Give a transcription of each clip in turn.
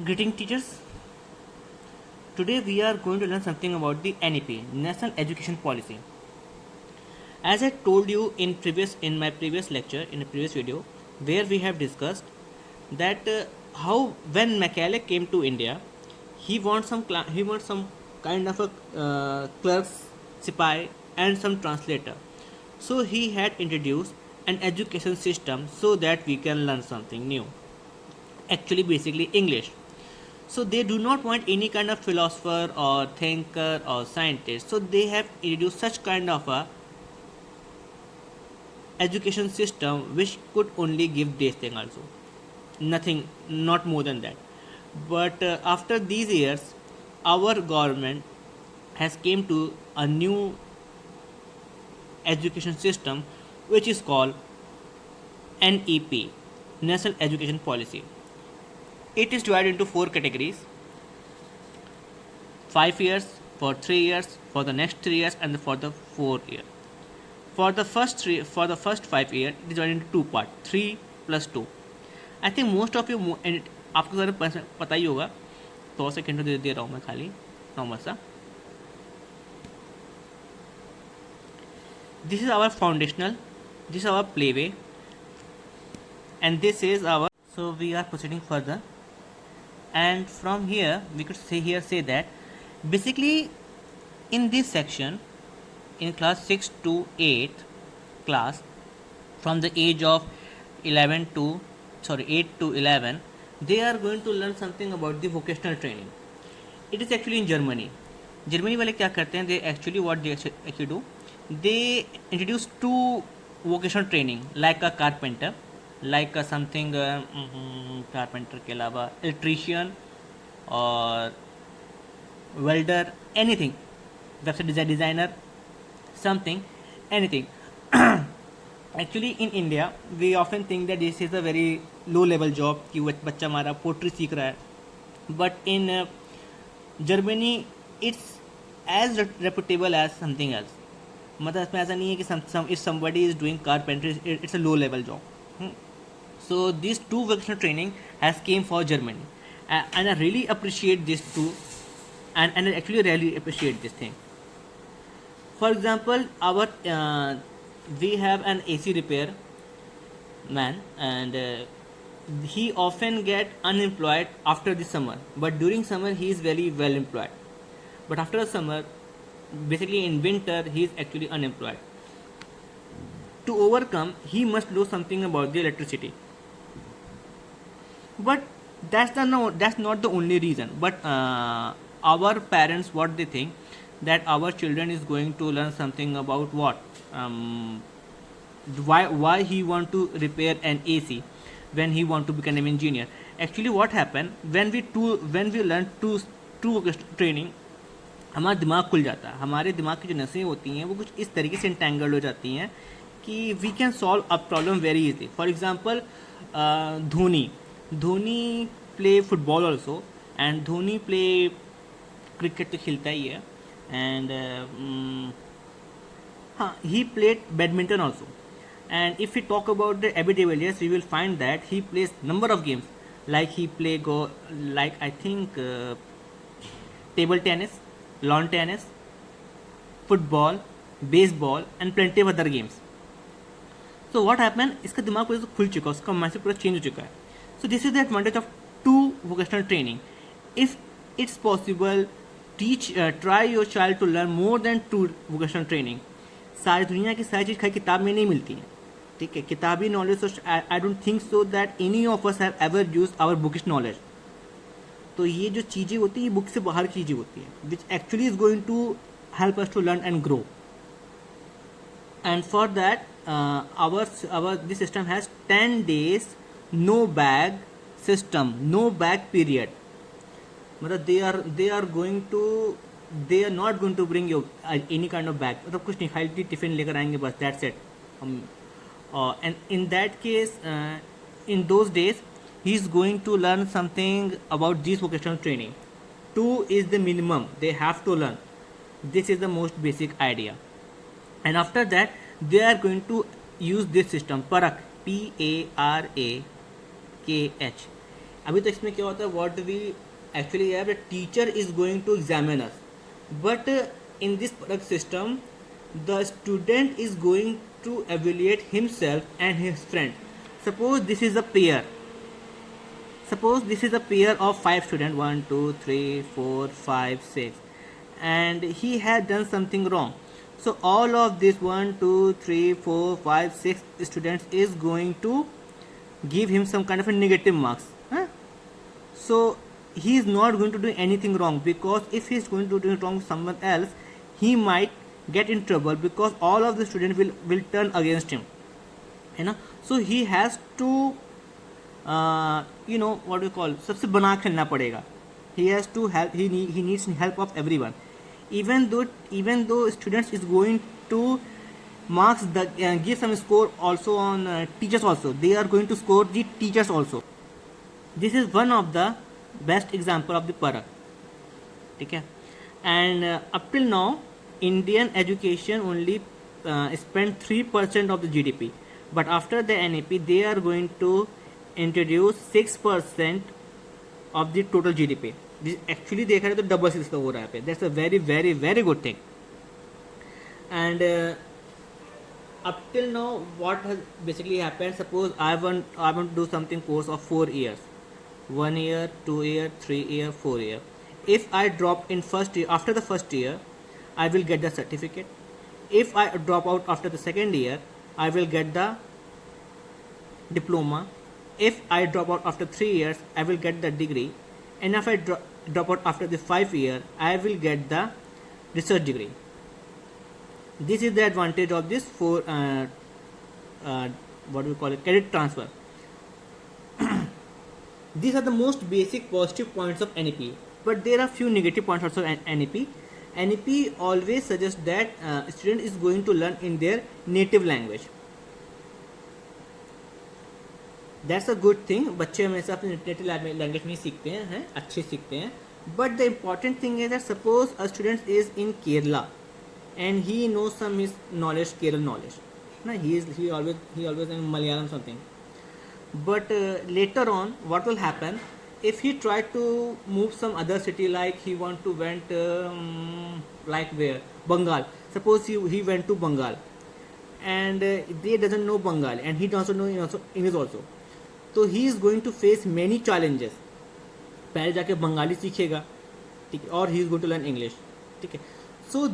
Greeting teachers. Today we are going to learn something about the NEP, National Education Policy. As I told you in my previous lecture, in a previous video, where we have discussed that how when Macaulay came to India, he wants some kind of a clerks, sipai, and some translator. So he had introduced an education system so that we can learn something new. Actually, basically English. So they do not want any kind of philosopher or thinker or scientist. So they have introduced such kind of a education system which could only give this thing also. Nothing, not more than that. But after these years, our government has came to a new education system which is called NEP, National Education Policy. It is divided into four categories: 5 years, for 3 years, for the next 3 years, and for the 4 year. For the first 5 year, it is divided into two part, 3 plus 2. I think most of you and आपको ज़रा पता ही होगा. तो second दे रहा हूँ मैं खाली normal सा. This is our foundational, this is our playway, and this is our. So we are proceeding further, and from here we could say that basically in this section, in class 6 to 8 class, from the age of 8 to 11, they are going to learn something about the vocational training. It is actually in Germany. Germany वाले क्या करते हैं? They actually what they actually do, they introduce two vocational training like a carpenter, like a something carpenter के अलावा electrician or welder, anything, website designer, something, anything. Actually in India we often think that this is a very low level job कि वो बच्चा हमारा pottery सीख रहा है, but in Germany it's as reputable as something else. मतलब इसमें ऐसा नहीं है कि if somebody is doing carpentry it's a low level job. So these two vocational training has came for Germany, and I really appreciate this too, and I actually really appreciate this thing. For example, our we have an AC repair man, and he often get unemployed after the summer, but during summer he is very well employed. But after the summer, basically in winter, he is actually unemployed. To overcome, he must know something about the electricity. But that's not the only reason. But our parents, what they think, that our children is going to learn something about what, why he want to repair an AC when he want to become an engineer. Actually, what happened when we learn two training, हमारा दिमाग खुल जाता है. हमारे दिमाग की जो नसें होती हैं वो कुछ इस तरीके से इंटेंगल्ड हो जाती हैं कि we can solve a problem very easy. For example Dhoni play football also, and Dhoni play cricket तो खेलता ही है, एंड हाँ, he played badminton also. And if we talk about the Abby de Villiers, we will find that he plays number of games, like he play like I think table tennis, lawn tennis, football, baseball, and plenty of other games. So what happened? इसका दिमाग पूरा खुल चुका है, उसका mind पूरा change हो चुका है. So this is the advantage of two vocational training. If it's possible, try your child to learn more than two vocational training. सारी दुनिया की सारी चीज़ खाली किताब में नहीं मिलती है, ठीक है. किताबी नॉलेज तो I don't think so that any of us have ever used our bookish knowledge. तो ये जो चीज़ें होती हैं ये बुक से बाहर की चीज़ें होती हैं, which actually is going to help us to learn and grow. And for that our this system has 10 days no bag system, no bag period. मतलब they are going to, they are not going to bring you any kind of bag. मतलब कुछ नहीं, खाली tiffin लेकर आएंगे बस, that's it. And in that case, in those days he is going to learn something about this vocational training. 2 is the minimum they have to learn. This is the most basic idea. And after that they are going to use this system, Parakh, PARAKH. अभी तो इसमें क्या होता है, what we actually have, the teacher is going to examine us, but in this product system the student is going to evaluate himself and his friend. Suppose this is a pair. Suppose this is a pair of 5 students, 1 2 3 4 5 6, and he has done something wrong. So all of this 1 2 3 4 5 6 students is going to give him some kind of a negative marks, huh? So he is not going to do anything wrong, because if he is going to do it wrong with someone else, he might get in trouble, because all of the students will turn against him, है ना. So he has to what we call, सबसे बना खेलना पड़ेगा. He has to help, he needs help of everyone, even though students is going to marks the give some score also on teachers also, they are going to score the teachers also. This is one of the best example of the Parak, ठीक है. And up till now Indian education only spent 3% of the GDP, but after the NEP they are going to introduce 6% of the total GDP. This actually देखा जाए तो double 6 का हो रहा है पे. That's a very very very good thing. And up till now what has basically happened, suppose I want to do something course of 4 years, 1 year, 2 year, 3 year, 4 year. If I drop in first year, after the first year I will get the certificate. If I drop out after the second year, I will get the diploma. If I drop out after 3 years, I will get the degree. And if I drop out after the 5 year, I will get the research degree. This is the advantage of this for what we call it, credit transfer. These are the most basic positive points of NEP, but there are few negative points also in NEP. NEP always suggests that student is going to learn in their native language. That's a good thing. बच्चे हमेशा अपने native language में सीखते हैं, अच्छे सीखते हैं. But the important thing is that suppose a student is in Kerala and he knows some his knowledge, Kerala knowledge. No, he always in Malayalam something. But later on, what will happen? If he try to move some other city, like he want to went like where, Bengal. Suppose he went to Bengal, and they doesn't know Bengal, and he doesn't know English also. So he is going to face many challenges. पहले जाके बंगाली सीखेगा, ठीक है, और he is going to learn English, ठीक है. So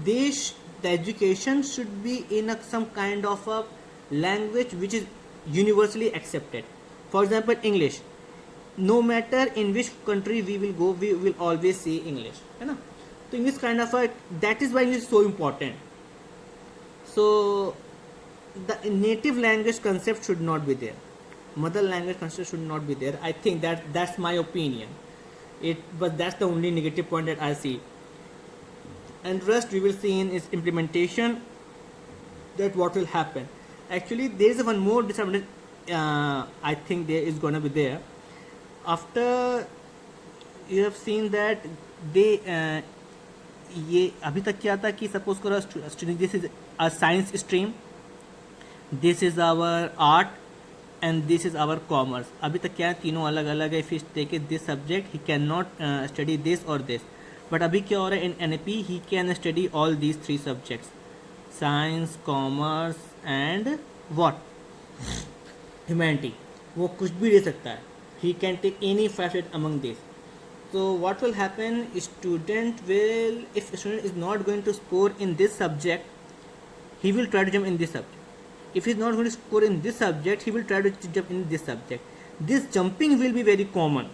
the education should be in some kind of a language which is universally accepted. For example, English. No matter in which country we will go, we will always say English, है ना. तो English kind of a, that is why English is so important. So the native language concept should not be there. Mother language concept should not be there. I think that's my opinion. But that's the only negative point that I see. And rest we will see in its implementation, that what will happen. Actually, there is one more disadvantage. I think there is gonna be there. After you have seen that they ये अभी तक क्या था कि suppose करो student, this is a science stream, this is our art and this is our commerce. अभी तक क्या है, तीनों अलग अलग है. If he take this subject he can not study this or this. But अभी क्या हो रहा है, in NEP he can study all these 3 subjects, science, commerce and what, humanity. वो कुछ भी ले सकता है. He can take any facet among these. So what will happen? If a student is not going to score in this subject, he will try to jump in this subject. If he is not going to score in this subject, he will try to jump in this subject. This jumping will be very common,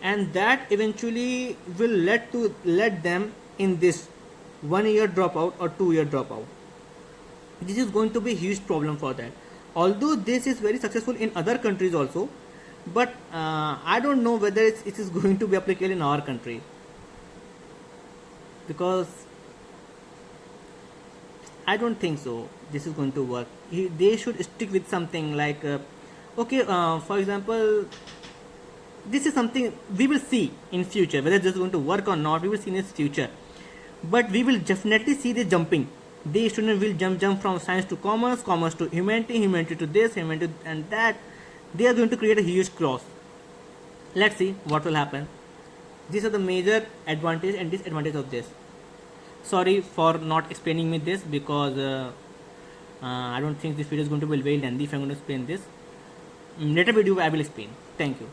and that eventually will let them in this 1 year dropout or 2 year dropout. This is going to be a huge problem for that. Although this is very successful in other countries also, but I don't know whether it is going to be applicable in our country, because I don't think so this is going to work. They should stick with something like for example, this is something we will see in future, whether this is going to work or not, we will see in its future. But we will definitely see the jumping. The student will jump from science to commerce to humanity to this, humanity and that. They are going to create a huge cross. Let's see what will happen. These are the major advantage and disadvantage of this. Sorry for not explaining me this, because I don't think this video is going to be very lengthy if I'm going to explain this. Later video I will explain. Thank you.